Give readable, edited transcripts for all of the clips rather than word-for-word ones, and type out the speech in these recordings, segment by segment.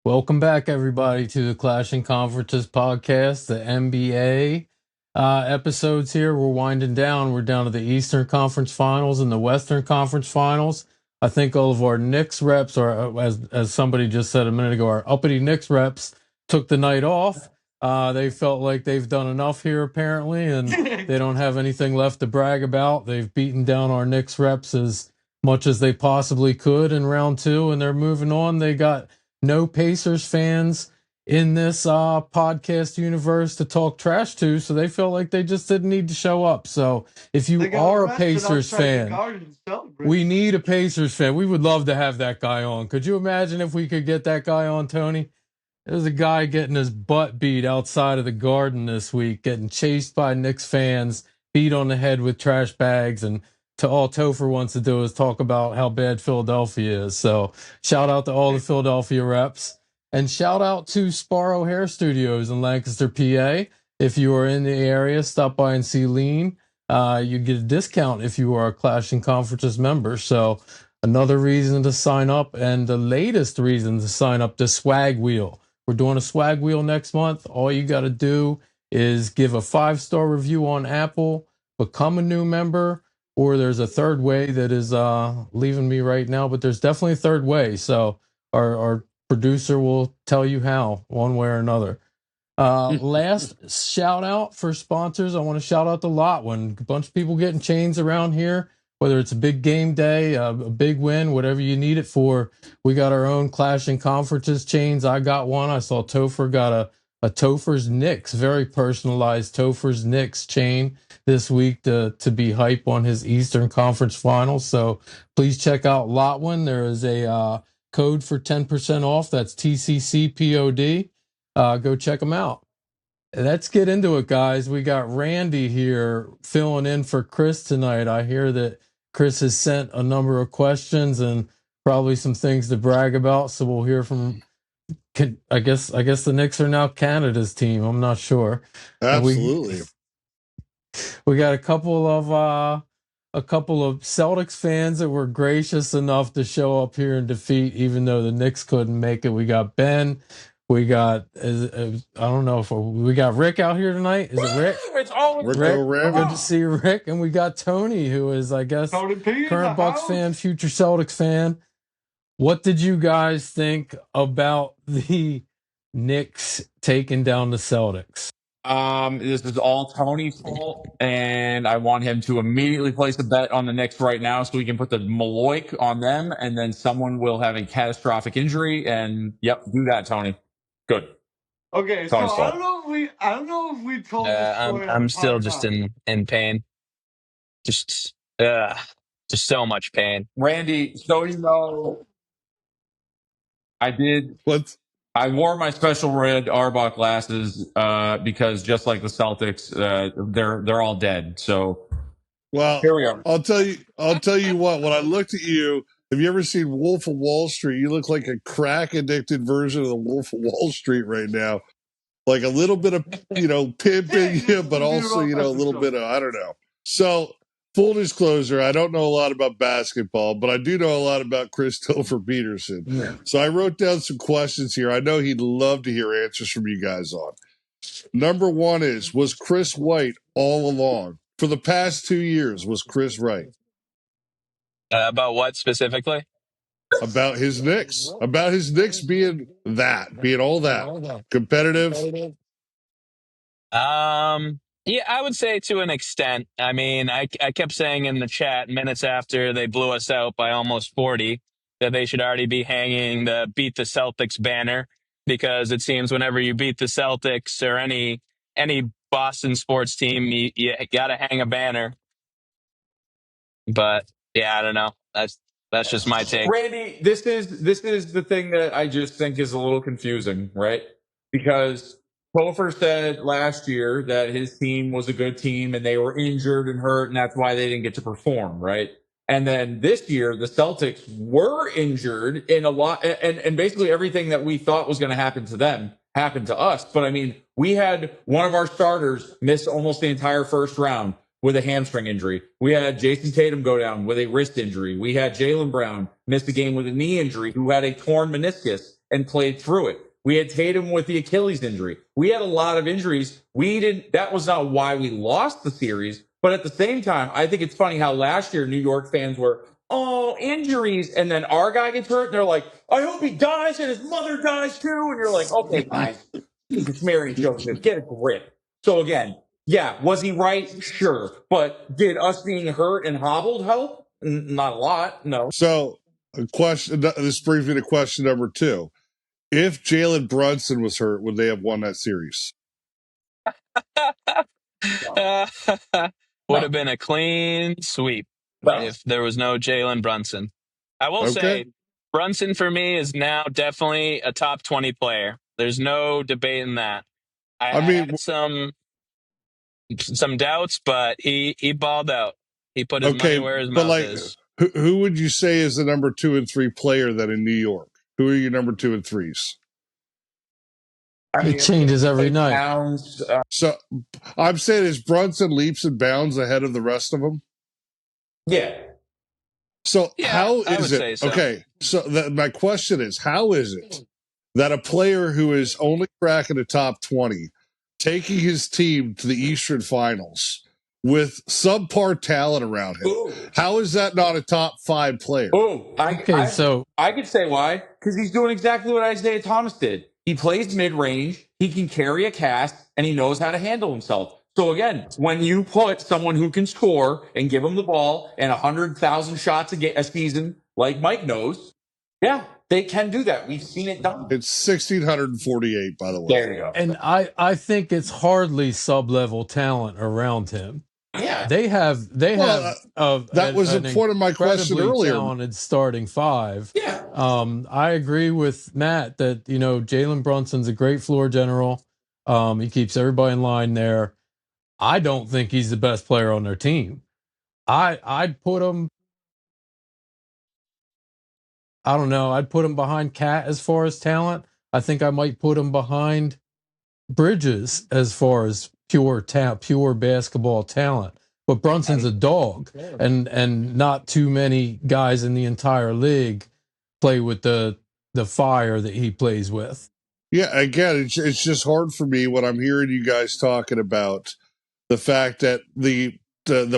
Welcome back, everybody, to the Clashing Conferences podcast, the NBA episodes here. We're winding down. We're down to the Eastern Conference Finals and the Western Conference Finals. I think all of our Knicks reps, or as somebody just said a minute ago, our uppity Knicks reps took the night off. They felt like they've done enough here, apparently, and they don't have anything left to brag about. They've beaten down our Knicks reps as much as they possibly could in round two, and they're moving on. They got no Pacers fans in this podcast universe to talk trash to, so they felt like they just didn't need to show up. So if you are a Pacers fan, we need a Pacers fan. We would love to have that guy on. Could you imagine if we could get that guy on, Tony? There's a guy getting his butt beat outside of the Garden this week, getting chased by Knicks fans, beat on the head with trash bags, and to all Topher wants to do is talk about how bad Philadelphia is. So shout out to all the Philadelphia reps, and shout out to Sparrow Hair Studios in Lancaster, PA. If you are in the area, stop by and see Lean. You get a discount if you are a Clashing Conferences member. So another reason to sign up, and the latest reason to sign up, the Swag Wheel. We're doing a swag wheel next month. All you got to do is give a 5-star review on Apple, become a new member, or there's a third way that is leaving me right now, but there's definitely a third way. So our producer will tell you how, one way or another. Last shout out for sponsors. I want to shout out to Lotwin. A bunch of people getting chains around here, whether it's a big game day, a big win, whatever you need it for. We got our own Clashing Conferences chains. I got one. I saw Topher got a Topher's Knicks, very personalized Topher's Knicks chain this week to be hype on his Eastern Conference Finals. So please check out Lotwin. There is a code for 10% off. That's TCCPOD. Go check them out. Let's get into it, guys. We got Randy here filling in for Chris tonight. I hear that Chris has sent a number of questions and probably some things to brag about. So we'll hear from. I guess the Knicks are now Canada's team. I'm not sure. Absolutely. We got a couple of Celtics fans that were gracious enough to show up here and defeat, even though the Knicks couldn't make it. We got Ben. We got, I don't know if we got Rick out here tonight. Is it Rick? It's always Rick. Good to see Rick. And we got Tony, who is, I guess, current Bucks fan, future Celtics fan. What did you guys think about the Knicks taking down the Celtics? This is all Tony's fault, and I want him to immediately place a bet on the Knicks right now so we can put the Maloik on them, and then someone will have a catastrophic injury. And yep, do that, Tony. Good. Okay, Tony's so fault. I don't know if we told this story. I'm still just in pain. Just so much pain. Randy, so you know, I did. What? I wore my special red Arbok glasses because just like the Celtics, they're all dead. So, well, here we are. I'll tell you what. When I looked at you, have you ever seen Wolf of Wall Street? You look like a crack addicted version of the Wolf of Wall Street right now. Like a little bit of pimping, but also a little bit of I don't know. So full disclosure, I don't know a lot about basketball, but I do know a lot about Christopher Peterson. Yeah. So I wrote down some questions here. I know he'd love to hear answers from you guys on. Number one was Chris White all along? For the past 2 years, was Chris right? About what specifically? About his Knicks. About his Knicks being all that. Competitive. Yeah, I would say to an extent. I mean, I kept saying in the chat minutes after they blew us out by almost 40 that they should already be hanging the beat the Celtics banner, because it seems whenever you beat the Celtics or any Boston sports team, you got to hang a banner. But yeah, I don't know. That's just my take. Randy, this is the thing that I just think is a little confusing, right? Because Hofer said last year that his team was a good team and they were injured and hurt, and that's why they didn't get to perform, right? And then this year, the Celtics were injured in a lot, and basically everything that we thought was going to happen to them happened to us. But I mean, we had one of our starters miss almost the entire first round with a hamstring injury. We had Jason Tatum go down with a wrist injury. We had Jalen Brown miss the game with a knee injury who had a torn meniscus. and played through it. We had Tatum with the Achilles injury. We had a lot of injuries. That was not why we lost the series. But at the same time, I think it's funny how last year New York fans were, oh, injuries. And then our guy gets hurt and they're like, I hope he dies and his mother dies too. And you're like, okay, guys, it's Mary Joseph. Get a grip. So again, yeah, was he right? Sure. But did us being hurt and hobbled help? Not a lot. No. So, this brings me to question number 2. If Jalen Brunson was hurt, would they have won that series? Would have been a clean sweep if there was no Jalen Brunson. I will say, Brunson for me is now definitely a top 20 player. There's no debating that. I had some doubts, but he balled out. He put his money where his mouth is. Who would you say is the number 2 and 3 player then in New York? Who are your number 2 and 3s? It changes every night. So I'm saying, is Brunson leaps and bounds ahead of the rest of them? Yeah. So Yeah, how I is would it? say so. Okay, so my question is, how is it that a player who is only cracking the top 20, taking his team to the Eastern Finals with subpar talent around him, how is that not a top 5 player? I could say why. Because he's doing exactly what Isaiah Thomas did. He plays mid-range, he can carry a cast, and he knows how to handle himself. So again, when you put someone who can score and give him the ball and 100,000 shots a season, like Mike knows, yeah, they can do that. We've seen it done. It's 1,648, by the way. There you go. And I think it's hardly sub-level talent around him. Yeah, that was the point of my question earlier. Talented starting 5. Yeah. I agree with Matt that Jalen Brunson's a great floor general. He keeps everybody in line there. I don't think he's the best player on their team. I'd put him. I don't know. I'd put him behind Cat as far as talent. I think I might put him behind Bridges as far as pure basketball talent. But Brunson's a dog, and not too many guys in the entire league play with the fire that he plays with. Yeah, again, it's just hard for me when I'm hearing you guys talking about the fact that the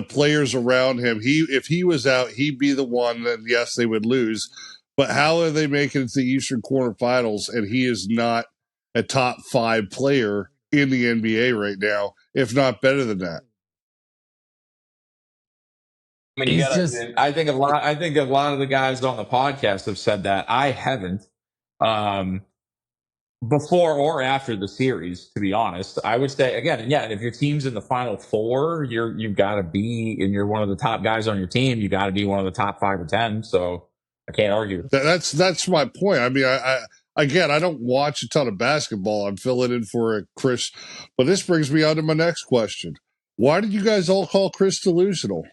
players around him, if he was out, he'd be the one that, yes, they would lose. But how are they making it to the Eastern quarterfinals and he is not a top 5 player in the NBA right now, if not better than that? I mean, I think a lot of the guys on the podcast have said that. I haven't. Before or after the series, to be honest, I would say again, yeah. If your team's in the Final 4, you've got to be, and you're one of the top guys on your team. You got to be one of the top 5 or 10. So I can't argue. That's my point. I mean, I don't watch a ton of basketball. I'm filling in for Chris, but this brings me on to my next question. Why did you guys all call Chris delusional?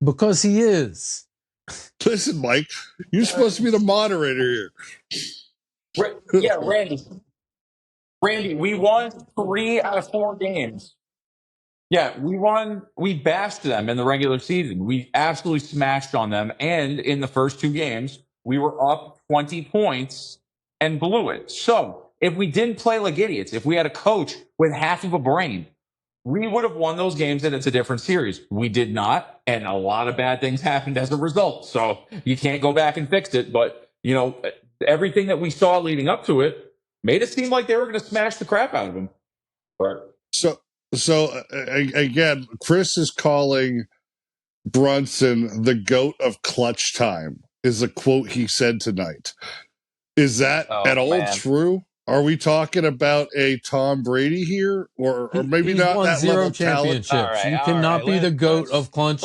Because he is. Listen, Mike, you're supposed to be the moderator here. Yeah, Randy, we won 3 out of 4 games. Yeah, we bashed them in the regular season. We absolutely smashed on them. And in the first 2 games, we were up 20 points and blew it. So if we didn't play like idiots, if we had a coach with half of a brain, we would have won those games and it's a different series. We did not. And a lot of bad things happened as a result. So you can't go back and fix it. But, everything that we saw leading up to it made it seem like they were going to smash the crap out of him. Right. So again, Chris is calling Brunson the GOAT of clutch time, is a quote he said tonight. Is that at all true? Are we talking about a Tom Brady here, or maybe he's not won that 0 level of championships? talent? You cannot be the GOAT of clutch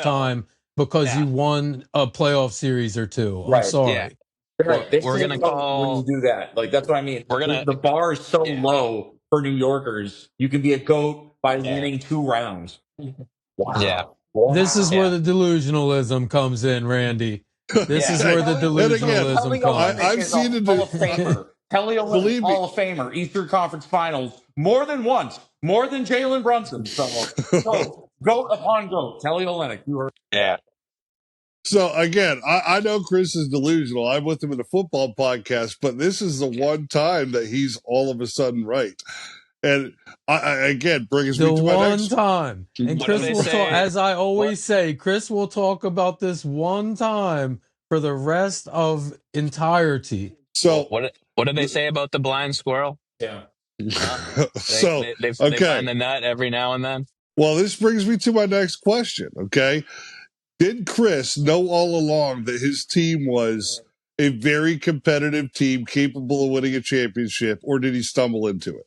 time because you won a playoff series or 2. I'm sorry. Yeah. Right. We're gonna call when you do that. Like that's what I mean. The bar is so low for New Yorkers. You can be a GOAT by winning 2 rounds. Wow. Yeah. This is where the delusionalism comes in, Randy. This is where the delusionalism comes. I've seen the Hall of Famer. Kelly Olynyk, Hall of Famer, Eastern Conference Finals, more than once, more than Jalen Brunson. So GOAT upon GOAT. Kelly Olynyk. Yeah. So again, I know Chris is delusional. I'm with him in a football podcast, but this is the one time that he's all of a sudden right. And again, brings The me to my one next. time. And What do Chris they will talk, say? as I always say, Chris will talk about this one time for the rest of entirety. So What do they say about the blind squirrel? Yeah. so They find the nut every now and then. well, this brings me to my next question. Okay, did Chris know all along that his team was a very competitive team capable of winning a championship, or did he stumble into it?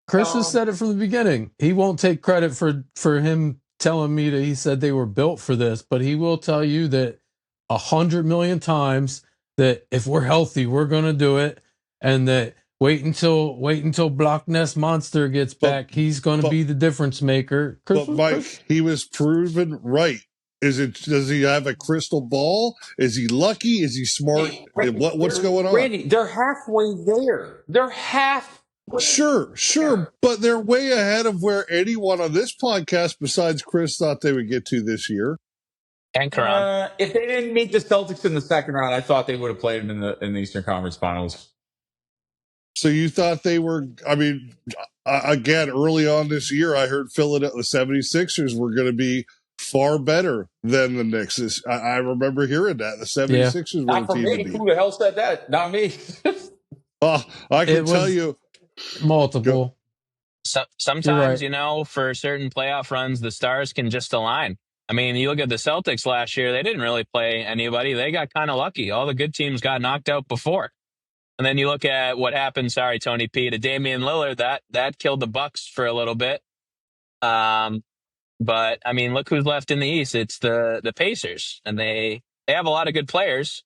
Chris has said it from the beginning. He won't take credit for him telling me that he said they were built for this, but he will tell you that 100 million times that if we're healthy, we're going to do it, and that wait until Block Ness Monster gets back, he's going to be the difference maker. But Mike, he was proven right. Does he have a crystal ball? Is he lucky? Is he smart? What's going on? Randy, they're halfway there. They're half. Sure, but they're way ahead of where anyone on this podcast besides Chris thought they would get to this year. And Karan. If they didn't meet the Celtics in the second round, I thought they would have played them in the Eastern Conference Finals. So you thought they were? I mean, again, early on this year, I heard Philadelphia, the 76ers were going to be far better than the Knicks. I remember hearing that the 76ers were the team to beat. Who the hell said that? Not me. I can tell you. Multiple. Sometimes, for certain playoff runs, the stars can just align. I mean, you look at the Celtics last year, they didn't really play anybody. They got kind of lucky. All the good teams got knocked out before. And then you look at what happened, Tony P, to Damian Lillard, that killed the Bucks for a little bit. But I mean, look who's left in the East. It's the Pacers, and they have a lot of good players,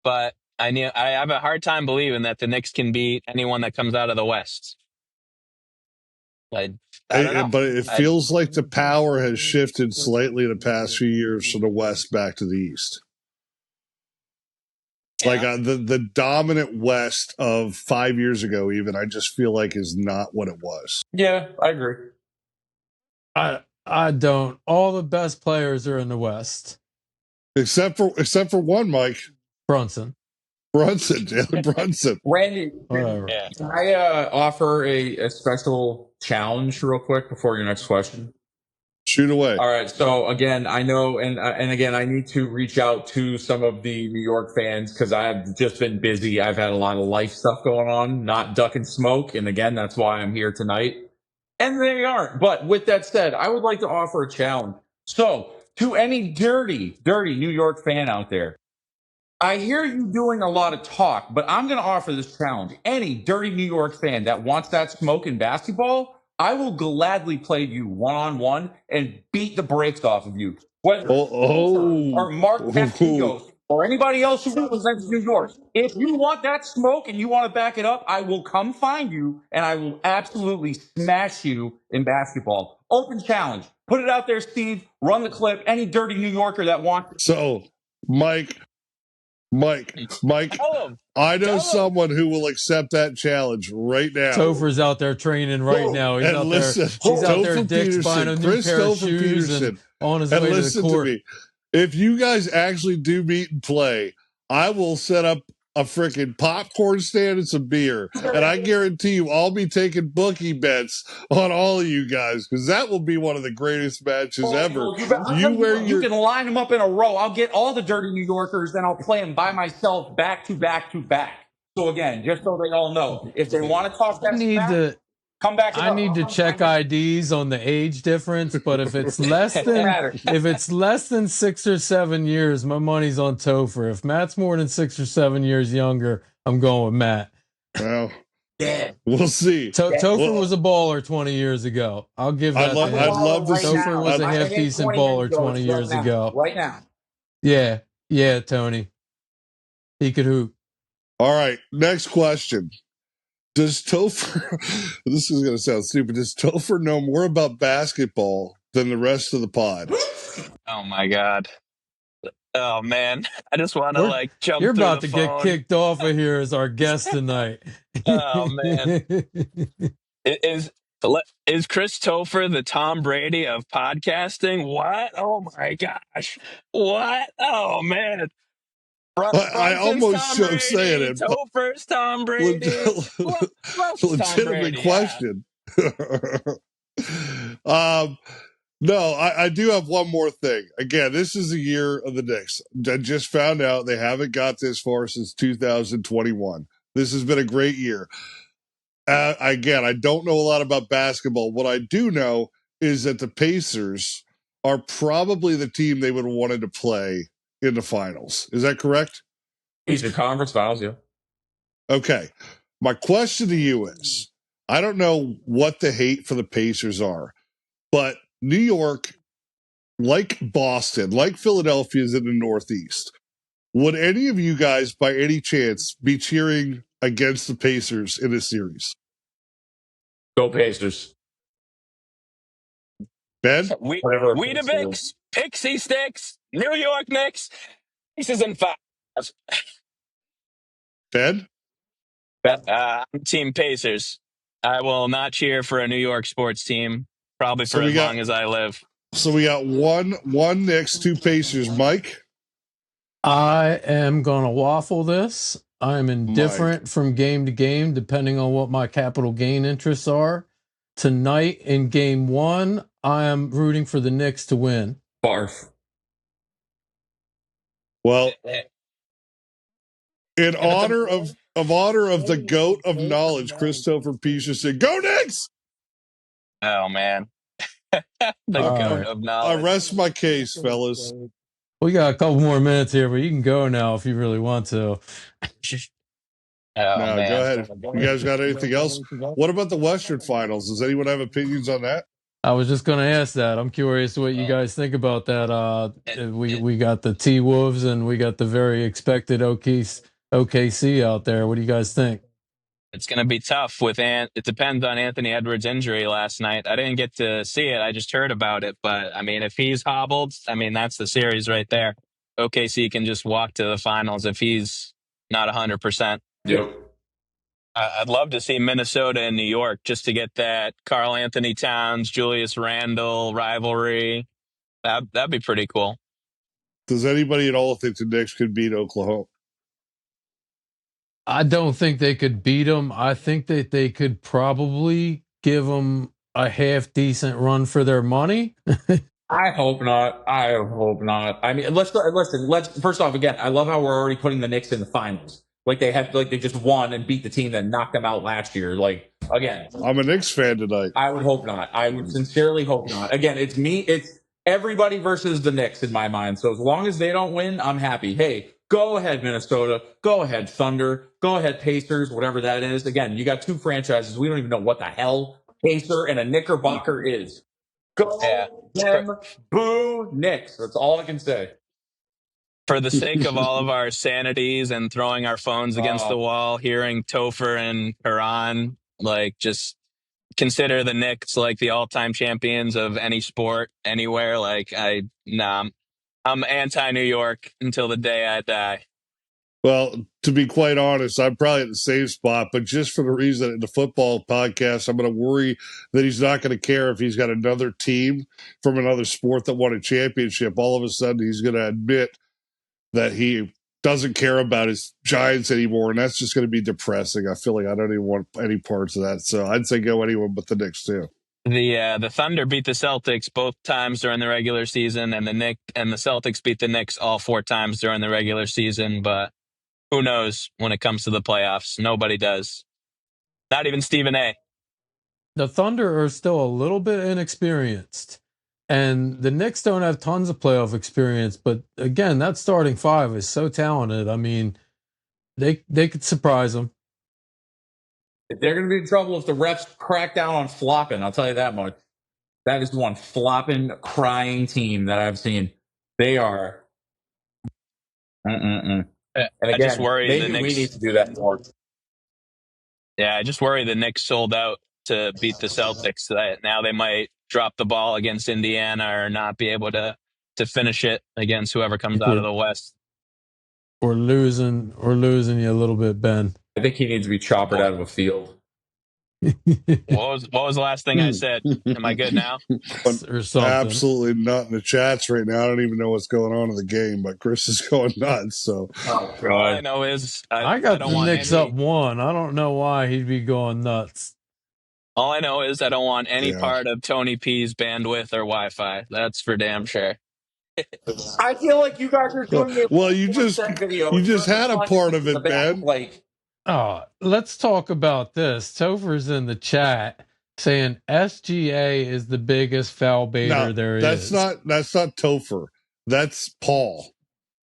but I have a hard time believing that the Knicks can beat anyone that comes out of the West. I don't know. But it feels like the power has shifted slightly in the past few years from the West back to the East. Yeah. Like the dominant West of 5 years ago, even, I just feel like is not what it was. Yeah, I agree. I don't. All the best players are in the West, except for one, Mike Brunson, Jalen Brunson. Randy, whatever. Can I offer a special challenge real quick before your next question? Shoot away. All right. So again, I know, and again, I need to reach out to some of the New York fans because I have just been busy. I've had a lot of life stuff going on, not duck and smoke, and again, that's why I'm here tonight. And they aren't. But with that said, I would like to offer a challenge. So, to any dirty New York fan out there, I hear you doing a lot of talk, but I'm going to offer this challenge. Any dirty New York fan that wants that smoke in basketball, I will gladly play you one-on-one and beat the brakes off of you. Whether or Mark Castigos or anybody else who represents New York. If you want that smoke and you want to back it up, I will come find you and I will absolutely smash you in basketball. Open challenge. Put it out there, Steve. Run the clip. Any dirty New Yorker that wants. So, Mike, I know someone who will accept that challenge right now. Topher's out there training right now. He's out there Dick's buying a new pair of shoes and on his way to the court. To me. If you guys actually do meet and play, I will set up a freaking popcorn stand and some beer. And I guarantee you I'll be taking bookie bets on all of you guys because that will be one of the greatest matches ever. You can line them up in a row. I'll get all the dirty New Yorkers, then I'll play them by myself back to back to back. So again, just so they all know, if they want to talk that come back. I need to check IDs on the age difference, but if it's less than 6 or 7 years, my money's on Topher. If Matt's more than 6 or 7 years younger, I'm going with Matt. Well, we'll see. Topher was a baller 20 years ago. I'll give that. I'd love to see. Topher was a half decent baller 20 years ago. Right now. Yeah, Tony. He could hoop. All right, next question. Does Topher, this is going to sound stupid, does Topher know more about basketball than the rest of the pod? Oh, my God. Oh, man. I just want to, jump You're about to phone. get kicked off of here as our guest tonight. Oh, man. Is Chris Topher the Tom Brady of podcasting? What? Oh my gosh. What? Oh man. I Brunson's almost Tom shook saying Brady. it, but Topher's Tom Brady. Who else is Tom legitimate Brady? Yeah. question. um, no, I do have one more thing. Again, this is the year of the Knicks. I just found out they haven't got this far since 2021. This has been a great year. Again, I don't know a lot about basketball. What I do know is that the Pacers are probably the team they would have wanted to play in the finals. Is that correct? Eastern Conference Finals, yeah. Okay. My question to you is I don't know what the hate for the Pacers are, but New York, like Boston, like Philadelphia, is in the Northeast. Would any of you guys, by any chance, be cheering against the Pacers in this series? Go Pacers. Ben? Whatever. Weetabix, Pixie Sticks, New York Knicks, Pieces and Five. Ben? I'm Team Pacers. I will not cheer for a New York sports team, probably for So we as got long as I live. one Knicks, two Pacers. Mike? I am going to waffle this. I'm indifferent from game to game, depending on what my capital gain interests are. Tonight in game one, I am rooting for the Knicks to win. Barf. Well, in honor of the GOAT of knowledge, Christopher Peterson, go Knicks! Oh, man. The goat of I knowledge. rest my case, fellas. We got a couple more minutes here, but you can go now if you really want to. Oh, No, man. go ahead. You guys got anything else? What about the Western Finals? Does anyone have opinions on that? I was just going to ask that. I'm curious what you guys think about that. We got the T-Wolves and we got the very expected OKC out there. What do you guys think? It's going to be tough with it depends on Anthony Edwards' injury last night. I didn't get to see it. I just heard about it. But, I mean, if he's hobbled, I mean, that's the series right there. OKC can just walk to the finals if he's not 100%. Yep. I'd love to see Minnesota and New York just to get that Karl Anthony Towns, Julius Randle rivalry. That'd be pretty cool. Does anybody at all think the Knicks could beat Oklahoma? I don't think they could beat them. I think that they could probably give them a half decent run for their money. I hope not. I hope not. I mean, let's first off, again, I love how we're already putting the Knicks in the finals. Like they just won and beat the team that knocked them out last year. Like, again, I'm a Knicks fan tonight. I would hope not. I would sincerely hope not. Again, it's everybody versus the Knicks in my mind. So as long as they don't win, I'm happy. Hey, go ahead, Minnesota. Go ahead, Thunder. Go ahead, Pacers, whatever that is. Again, you got two franchises. We don't even know what the hell Pacer and a Knickerbocker is. Go them, boo Knicks. That's all I can say. For the sake of all of our sanities and throwing our phones against the wall, hearing Topher and Karan, like, just consider the Knicks like the all-time champions of any sport anywhere. Like, I'm anti-New York until the day I die. Well, to be quite honest, I'm probably at the same spot, but just for the reason in the football podcast, I'm going to worry that he's not going to care if he's got another team from another sport that won a championship. All of a sudden, he's going to admit that he doesn't care about his Giants anymore, and that's just going to be depressing. I feel like I don't even want any parts of that. So I'd say go anyone but the Knicks too. The Thunder beat the Celtics both times during the regular season, and the Celtics beat the Knicks all 4 times during the regular season. But who knows when it comes to the playoffs? Nobody does. Not even Stephen A. The Thunder are still a little bit inexperienced, and the Knicks don't have tons of playoff experience. But again, that starting 5 is so talented. I mean, they could surprise them. They're going to be in trouble if the refs crack down on flopping. I'll tell you that much. That is one flopping, crying team that I've seen. They are. And again, I just worry maybe we need to do that more. Yeah, I just worry the Knicks sold out to beat the Celtics. That now they might drop the ball against Indiana or not be able to finish it against whoever comes out of the West. We're losing you a little bit, Ben. I think he needs to be choppered out of a field. What was the last thing I said? Am I good now? Or something. Absolutely not in the chats right now. I don't even know what's going on in the game, but Chris is going nuts. So, All I know is I I got don't the want Knicks up any. one. I don't know why he'd be going nuts. All I know is I don't want any yeah. part of Tony P's bandwidth or Wi-Fi. That's for damn sure. I feel like you guys are doing a Well, 4 cent video. you And you're just had a part responding of to the it, back. Ben. Like, Let's talk about this. Topher's in the chat saying SGA is the biggest foul baiter No, there that's is. not Topher. That's Paul.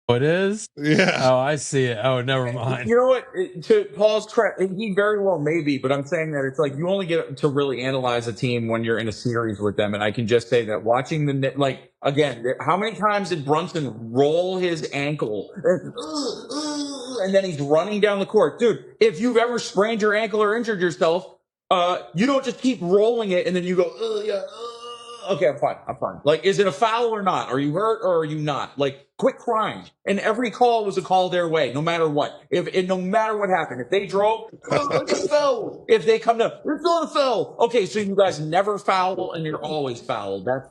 What is? Yeah. Oh, I see it. Oh, never mind. you know what? To Paul's credit, he very well may be, but I'm saying that it's like you only get to really analyze a team when you're in a series with them. And I can just say that watching like, again, how many times did Brunson roll his ankle and then he's running down the court? Dude, if you've ever sprained your ankle or injured yourself, you don't just keep rolling it and then you go, yeah, okay, I'm fine. I'm fine. Like, is it a foul or not? Are you hurt or are you not? Like, quit crying. And every call was a call their way, no matter what. No matter what happened, if they drove, it's a foul. If they come to, it's not a foul. Okay, so you guys never foul and you're always foul. That's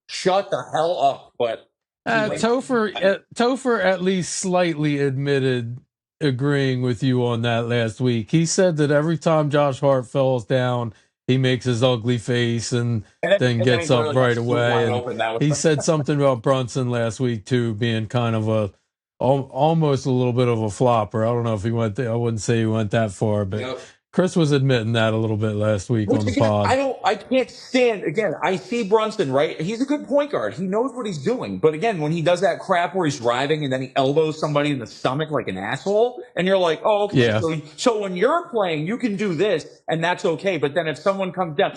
shut the hell up. But Topher at least slightly admitted agreeing with you on that last week. He said that every time Josh Hart falls down, he makes his ugly face and then gets up right away. And he said something about Brunson last week too, being kind of almost a little bit of a flopper. I don't know if he went there. I wouldn't say he went that far, but Chris was admitting that a little bit last week on the pod. I can't stand, again, I see Brunson, right? He's a good point guard. He knows what he's doing. But again, when he does that crap where he's driving and then he elbows somebody in the stomach like an asshole, and you're like, oh, okay. Yeah. So when you're playing, you can do this, and that's okay. But then if someone comes down,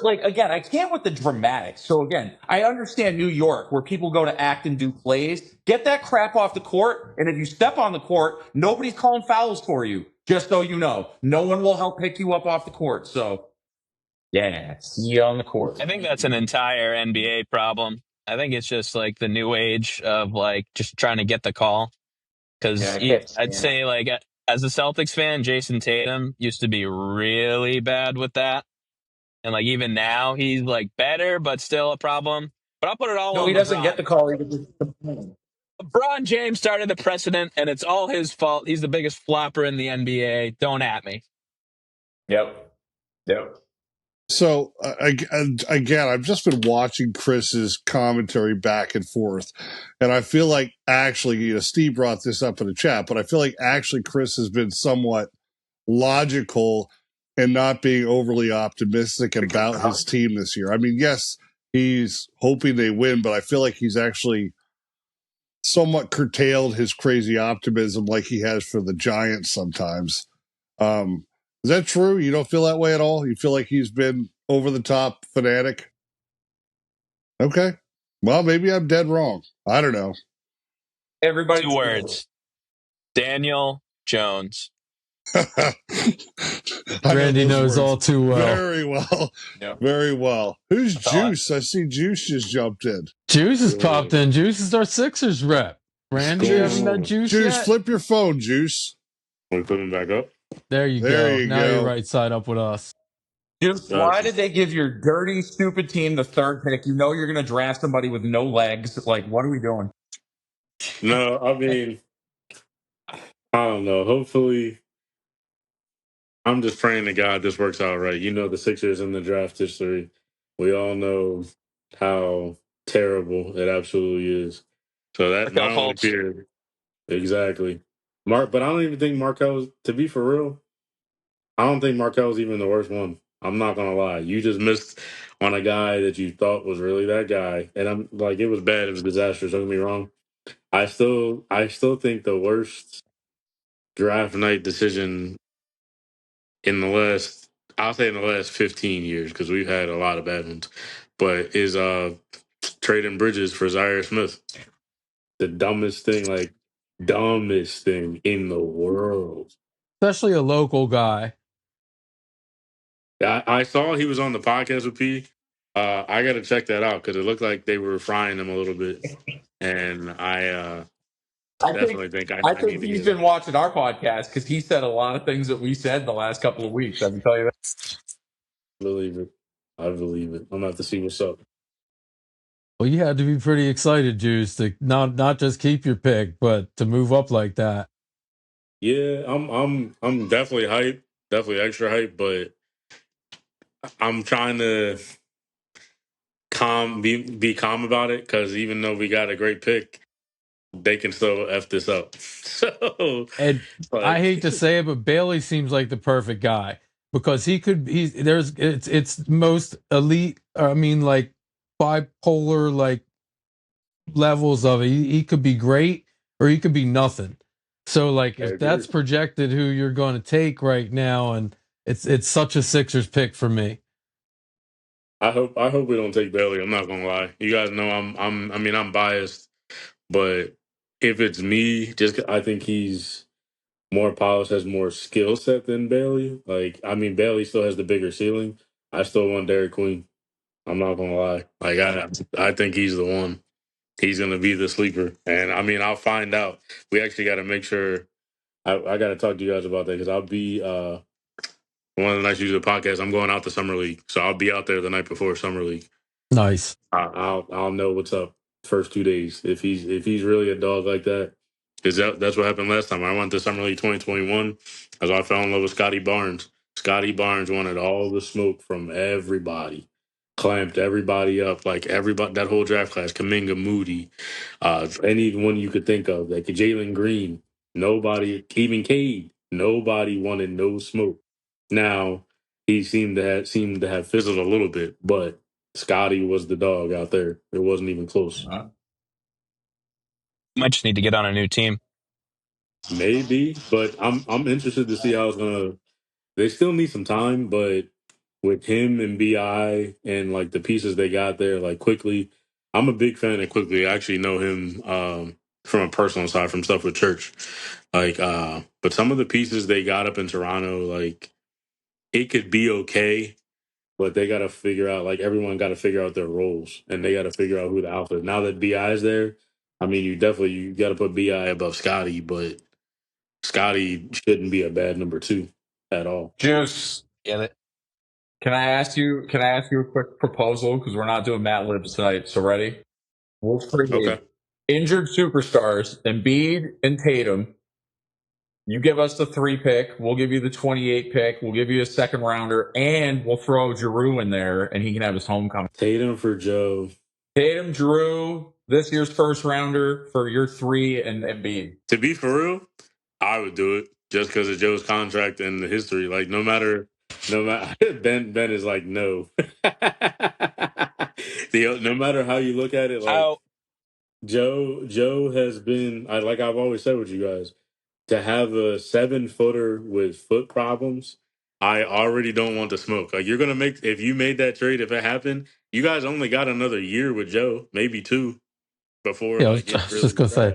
like, again, I can't with the dramatics. So again, I understand New York where people go to act and do plays. Get that crap off the court. And if you step on the court, nobody's calling fouls for you. Just so you know, no one will help pick you up off the court. So yeah, see you on the court. I think that's an entire NBA problem. I think it's just like the new age of like just trying to get the call. Because I'd say like as a Celtics fan, Jason Tatum used to be really bad with that. And like even now he's like better, but still a problem. But I'll put it all on he LeBron. doesn't get the call. LeBron James started the precedent, and it's all his fault. He's the biggest flopper in the NBA. Don't at me. Yep. So again, I've just been watching Chris's commentary back and forth, and I feel like actually, Steve brought this up in the chat, but I feel like actually Chris has been somewhat logical and not being overly optimistic about his team this year. I mean, yes, he's hoping they win, but I feel like he's actually somewhat curtailed his crazy optimism like he has for the Giants sometimes. Is that true? You don't feel that way at all? You feel like he's been over the top fanatic? Okay. Well, maybe I'm dead wrong. I don't know. Everybody. 2 words. Daniel Jones. Randy knows all too well. Very well. Yep. Very well. Who's Juice? I see Juice just jumped in. Juice has popped in. Juice is our Sixers rep. Randy, you haven't met Juice yet? Flip your phone, Juice. Want to put him back up? There you go. Now you're right side up with us. Juice, why did they give your dirty, stupid team the 3rd pick? You know you're going to draft somebody with no legs. Like, what are we doing? No, I mean, I don't know. Hopefully, I'm just praying to God this works out right. You know, the Sixers in the draft history, we all know how terrible it absolutely is. So that my only fear, exactly. But I don't even think Markel's, to be for real, I don't think Markel's even the worst one. I'm not gonna lie. You just missed on a guy that you thought was really that guy, and I'm like, it was bad. It was disastrous. Don't get me wrong. I still think the worst draft night decision in the last, I'll say in the last 15 years, because we've had a lot of bad ones, but is trading Bridges for Zaire Smith. The dumbest thing in the world. Especially a local guy. I saw he was on the podcast with P. I got to check that out because it looked like they were frying him a little bit, and I definitely think I I need think to he's get been it. watching our podcast because he said a lot of things that we said in the last couple of weeks. I can tell you that. Believe it. I believe it. I'm gonna have to see what's up. Well, you had to be pretty excited, Juice, to not just keep your pick, but to move up like that. Yeah, I'm definitely hyped, definitely extra hyped, but I'm trying to be calm about it because even though we got a great pick, they can still f this up. So And I like, hate to say it, but Bailey seems like the perfect guy because it's most elite. I mean, like bipolar, like levels of it. He could be great or he could be nothing. So like I if agree. that's projected who you're going to take right now, and it's such a Sixers pick for me. I hope we don't take Bailey. I'm not gonna lie. You guys know I mean I'm biased, but if it's me, I think he's more polished, has more skill set than Bailey. Like I mean Bailey still has the bigger ceiling. I still want Derek Queen. I'm not gonna lie. Like I think he's the one. He's gonna be the sleeper, and I mean I'll find out. We actually got to make sure. I got to talk to you guys about that because I'll be one of the nights you do the podcast. I'm going out to summer league, so I'll be out there the night before summer league. Nice. I'll know what's up first 2 days if he's really a dog like that. Because that's what happened last time. I went to Summer League 2021 as I fell in love with Scotty Barnes. Scotty Barnes wanted all the smoke from everybody, clamped everybody up, like everybody that whole draft class. Kaminga, Moody, anyone you could think of, like Jalen Green. Nobody, even Cade. Nobody wanted no smoke. Now he seemed to have fizzled a little bit, but Scotty was the dog out there. It wasn't even close. Might just need to get on a new team. Maybe, but I'm interested to see how it's gonna. They still need some time, but with him and Bi and like the pieces they got there, like quickly, I'm a big fan of quickly. I actually know him from a personal side from stuff with church. Like, but some of the pieces they got up in Toronto, like it could be okay, but they got to figure out. Like everyone got to figure out their roles, and they got to figure out who the alpha is. Now that Bi is there, I mean, you got to put Bi above Scotty, but Scotty shouldn't be a bad number two at all. Juice. Yeah, Can I ask you? Can I ask you a quick proposal? Because we're not doing Matt Libs tonight. So ready? We'll Okay. trade injured superstars, Embiid and Tatum. You give us the 3 pick. We'll give you the 28 pick. We'll give you a second rounder, and we'll throw Giroux in there, and he can have his homecoming. Tatum for Joe. Tatum, Giroux, this year's first rounder for your 3 and Embiid. To be for real, I would do it just because of Joe's contract and the history. Like no matter Ben is like no. No matter how you look at it, like how Joe has been. Like I've always said with you guys, to have a 7-footer with foot problems. I already don't want the smoke. Like you're gonna make if you made that trade, if it happened, you guys only got another year with Joe, maybe 2 before Yeah, like I it was just really gonna say,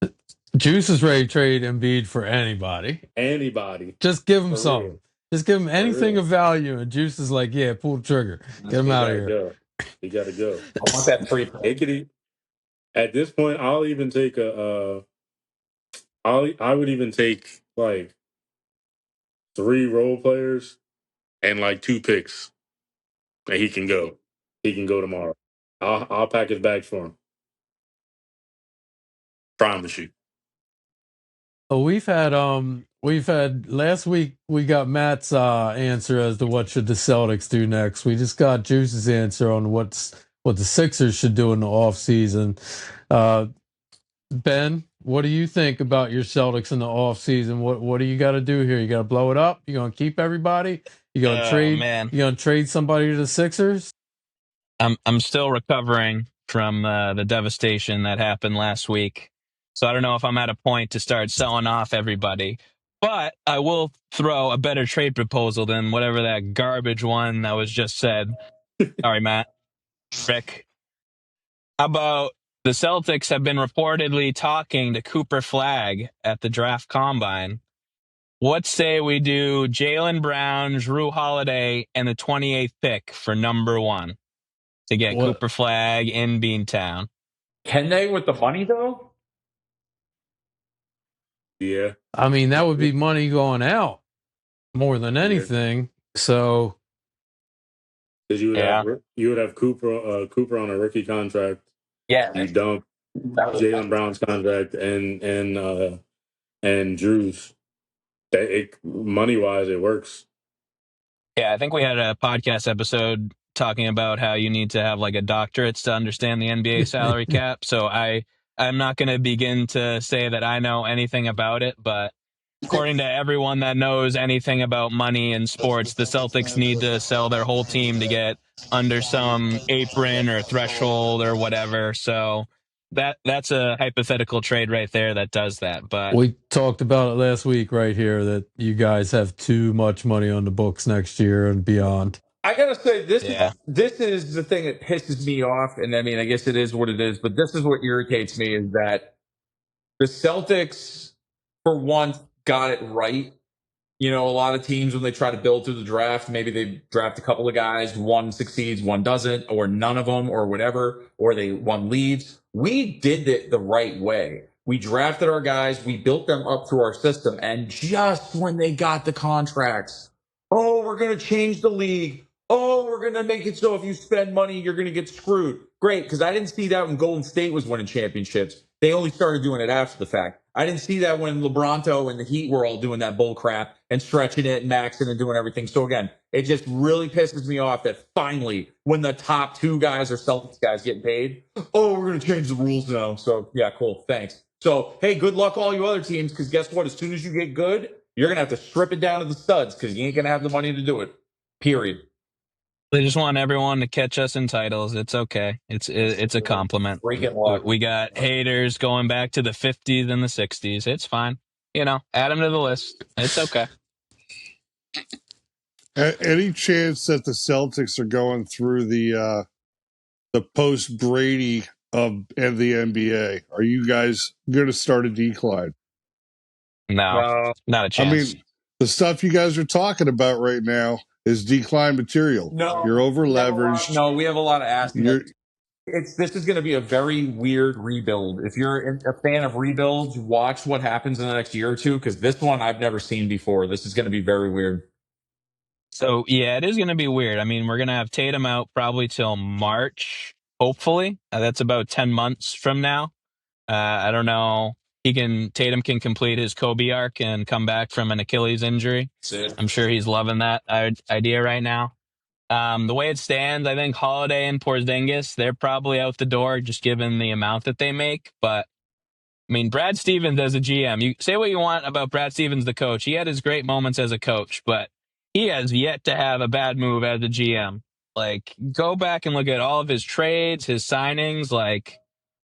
crashed. Juice is ready to trade Embiid for anybody. Anybody Just give him for real, something. Just give him for anything real. of value, and Juice is like, yeah, pull the trigger, get him He out of gotta here. go. He gotta go. I want that 3 pick. It could at this point. I'll even take a. I would even take like 3 role players and like 2 picks, and he can go. He can go tomorrow. I'll pack his bags for him. Promise you. Oh, we've had last week we got Matt's answer as to what should the Celtics do next. We just got Juice's answer on what the Sixers should do in the off season. Ben, what do you think about your Celtics in the off season? What do you got to do here? You got to blow it up? You going to keep everybody? You going to oh trade? man, You going to trade somebody to the Sixers? I'm still recovering from the devastation that happened last week. So I don't know if I'm at a point to start selling off everybody. But I will throw a better trade proposal than whatever that garbage one that was just said. Sorry, Matt. Rick. How about the Celtics have been reportedly talking to Cooper Flag at the draft combine. What say we do Jalen Brown, Drew Holiday, and the 28th pick for number 1 to get What? Cooper Flag in Beantown? Can they with the money though? Yeah. I mean, that would be money going out more than anything. So, Because you would have Cooper on a rookie contract. Yeah. You dump Jalen Brown's contract and Drew's. Money wise, it works. Yeah, I think we had a podcast episode talking about how you need to have like a doctorate to understand the NBA salary cap. So I'm not going to begin to say that I know anything about it, but according to everyone that knows anything about money and sports, the Celtics need to sell their whole team to get under some apron or threshold or whatever. So that's a hypothetical trade right there that does that. But we talked about it last week right here that you guys have too much money on the books next year and beyond. I gotta say, yeah, this is the thing that pisses me off, and I mean, I guess it is what it is, but this is what irritates me is that the Celtics, for once, got it right. You know, a lot of teams when they try to build through the draft, maybe they draft a couple of guys, one succeeds, one doesn't, or none of them, or whatever, or one leaves. We did it the right way. We drafted our guys, we built them up through our system, and just when they got the contracts, oh, we're going to change the league. Oh, we're going to make it so if you spend money, you're going to get screwed. Great, because I didn't see that when Golden State was winning championships. They only started doing it after the fact. I didn't see that when LeBronto and the Heat were all doing that bull crap and stretching it and maxing and doing everything. So again, it just really pisses me off that finally, when the top two guys are Celtics guys getting paid, oh, we're going to change the rules now. So yeah, cool. Thanks. So, hey, good luck all you other teams, because guess what? As soon as you get good, you're going to have to strip it down to the studs because you ain't going to have the money to do it. Period. they just want everyone to catch us in titles. It's okay. It's a compliment. Freaking luck. We got haters going back to the 50s and the 60s. It's fine. You know, add them to the list. It's okay. Any chance that the Celtics are going through the post Brady of and the NBA? Are you guys going to start a decline? No, not a chance. I mean, the stuff you guys are talking about right now is decline material. No, you're over leveraged. No, we have a lot of assets. This is going to be a very weird rebuild. If you're a fan of rebuilds, watch what happens in the next year or two, because this one I've never seen before. This is going to be very weird. So yeah, it is going to be weird. I mean, we're going to have Tatum out probably till March, hopefully. That's about 10 months from now. I don't know. Tatum can complete his Kobe arc and come back from an Achilles injury. I'm sure he's loving that idea right now. The way it stands, I think Holiday and Porzingis, they're probably out the door just given the amount that they make. But I mean, Brad Stevens as a GM, you say what you want about Brad Stevens, the coach. He had his great moments as a coach, but he has yet to have a bad move as a GM. Like, go back and look at all of his trades, his signings. Like,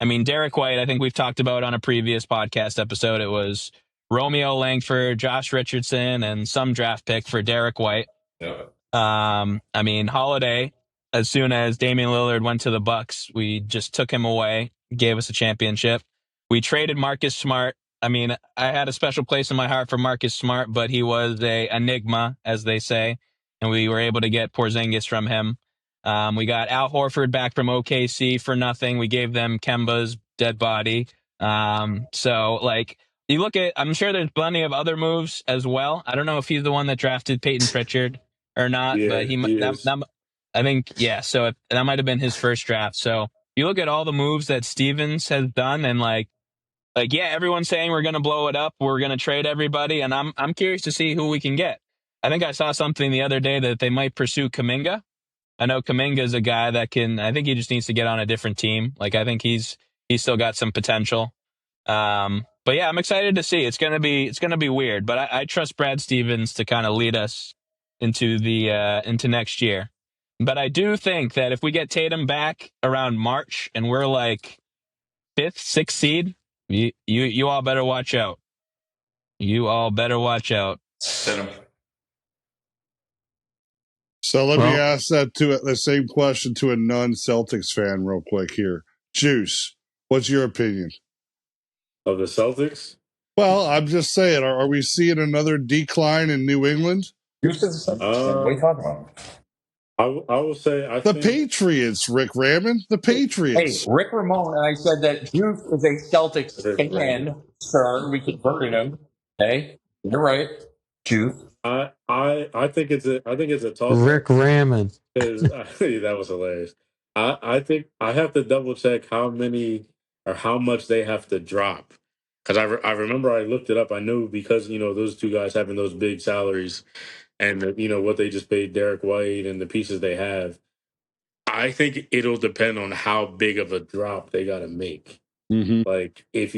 I mean, Derek White, I think we've talked about on a previous podcast episode. It was Romeo Langford, Josh Richardson, and some draft pick for Derek White. Yeah. I mean, Holiday, as soon as Damian Lillard went to the Bucks, we just took him away, gave us a championship. We traded Marcus Smart. I mean, I had a special place in my heart for Marcus Smart, but he was a enigma, as they say, and we were able to get Porzingis from him. We got Al Horford back from OKC for nothing. We gave them Kemba's dead body. So, like, you look at, I'm sure there's plenty of other moves as well. I don't know if he's the one that drafted Peyton Pritchard or not, Yeah, but I think, yeah. So that might have been his first draft. So you look at all the moves that Stevens has done, and like, yeah, everyone's saying we're going to blow it up. We're going to trade everybody. And I'm curious to see who we can get. I think I saw something the other day that they might pursue Kuminga. I know Kuminga is a guy that I think he just needs to get on a different team. Like, I think he's still got some potential. But yeah, I'm excited to see. It's going to be weird, but I trust Brad Stevens to kind of lead us into into next year. But I do think that if we get Tatum back around March and we're like 5th, 6th seed, you all better watch out. You all better watch out. So let me ask the same question to a non-Celtics fan real quick here. Juice, what's your opinion of the Celtics? Well, I'm just saying, are we seeing another decline in New England? Juice is what are you talking about? I will say I The think Patriots, Rick Rammon, the Hey, Patriots. Rick Ramone, and I said that Juice is a Celtics fan, sir. We converted him. Hey, you're right. Juice. I think it's a toss up Rick Rammon. because that was hilarious. I think I have to double check how many or how much they have to drop because I remember I looked it up. I knew because those two guys having those big salaries and what they just paid Derek White and the pieces they have. I think it'll depend on how big of a drop they got to make. Mm-hmm. Like if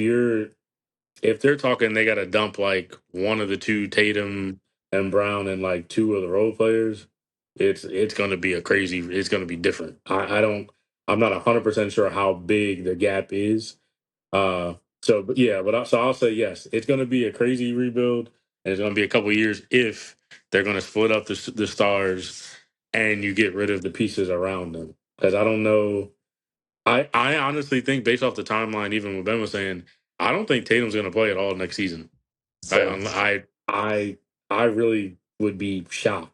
they're talking, they got to dump like one of the two, Tatum and Brown, and like two of the role players. It's going to be a crazy. It's going to be different. I don't. I'm not 100% sure how big the gap is. So but yeah, so I'll say yes. It's going to be a crazy rebuild, and it's going to be a couple years if they're going to split up the stars and you get rid of the pieces around them. Because I don't know. I honestly think based off the timeline, even what Ben was saying, I don't think Tatum's going to play at all next season. I really would be shocked.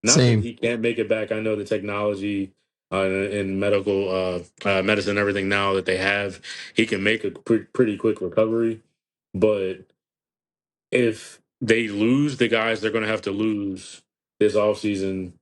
Not that Same. he can't make it back. I know the technology and medical medicine, and everything now that they have, he can make a pretty quick recovery. But if they lose the guys they're going to have to lose this offseason,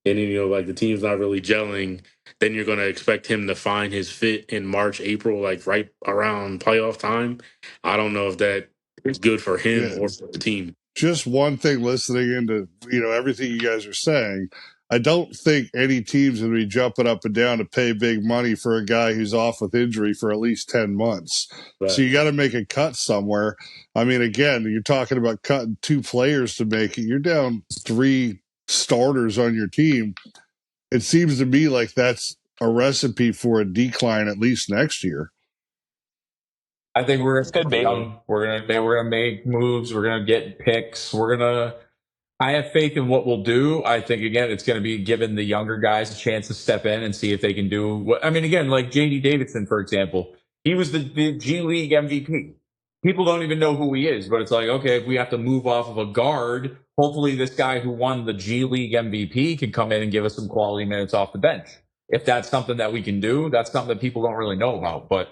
and like the team's not really gelling, then you're going to expect him to find his fit in March, April, like right around playoff time. I don't know if that is good for him Yeah. or for the team. Just one thing listening into everything you guys are saying. I don't think any team's going to be jumping up and down to pay big money for a guy who's off with injury for at least 10 months. But So you got to make a cut somewhere. I mean, again, you're talking about cutting two players to make it. You're down three starters on your team. It seems to me like that's a recipe for a decline at least next year. I think we're Could be. young. We're gonna make moves. We're gonna get picks. I have faith in what we'll do. I think again, it's going to be giving the younger guys a chance to step in and see if they can do what. I mean, again, like JD Davidson, for example, he was the G League MVP. People don't even know who he is, but it's like, okay, if we have to move off of a guard, hopefully this guy who won the G League MVP can come in and give us some quality minutes off the bench. If that's something that we can do, that's something that people don't really know about. But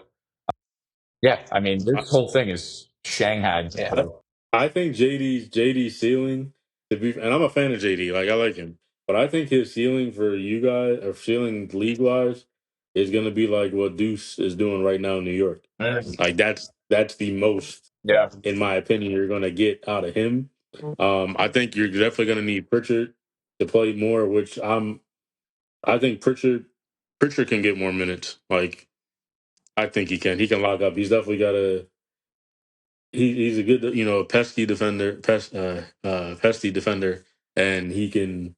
yeah, I mean, this whole thing is Shanghai. Yeah. I think JD's ceiling and I'm a fan of JD, like I like him, but I think his ceiling for you guys or ceiling league wise is going to be like what Deuce is doing right now in New York. Like that's the most, Yeah. in my opinion, you're going to get out of him. I think you're definitely going to need Pritchard to play more, which I think Pritchard can get more minutes. Like I think he can. He can lock up. He's definitely got a. He's a good, pesky defender, and he can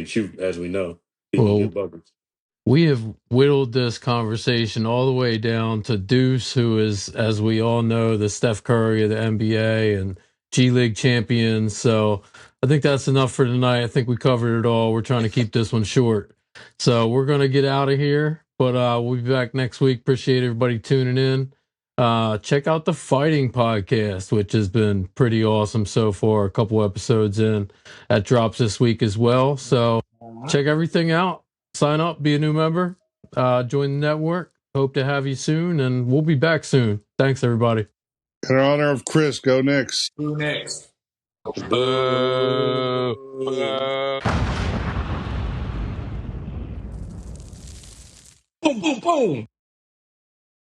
shoot, as we know. He can Well, get buckets. we have whittled this conversation all the way down to Deuce, who is, as we all know, the Steph Curry of the NBA and G League champion. So I think that's enough for tonight. I think we covered it all. We're trying to keep this one short. So we're going to get out of here, but we'll be back next week. Appreciate everybody tuning in. Check out the Fighting Podcast, which has been pretty awesome so far. A couple episodes in. That drops this week as well. So check everything out. Sign up, be a new member, join the network. Hope to have you soon, and we'll be back soon. Thanks, everybody. In honor of Chris, go Knicks. Who next? Boo. Boom, boom, boom.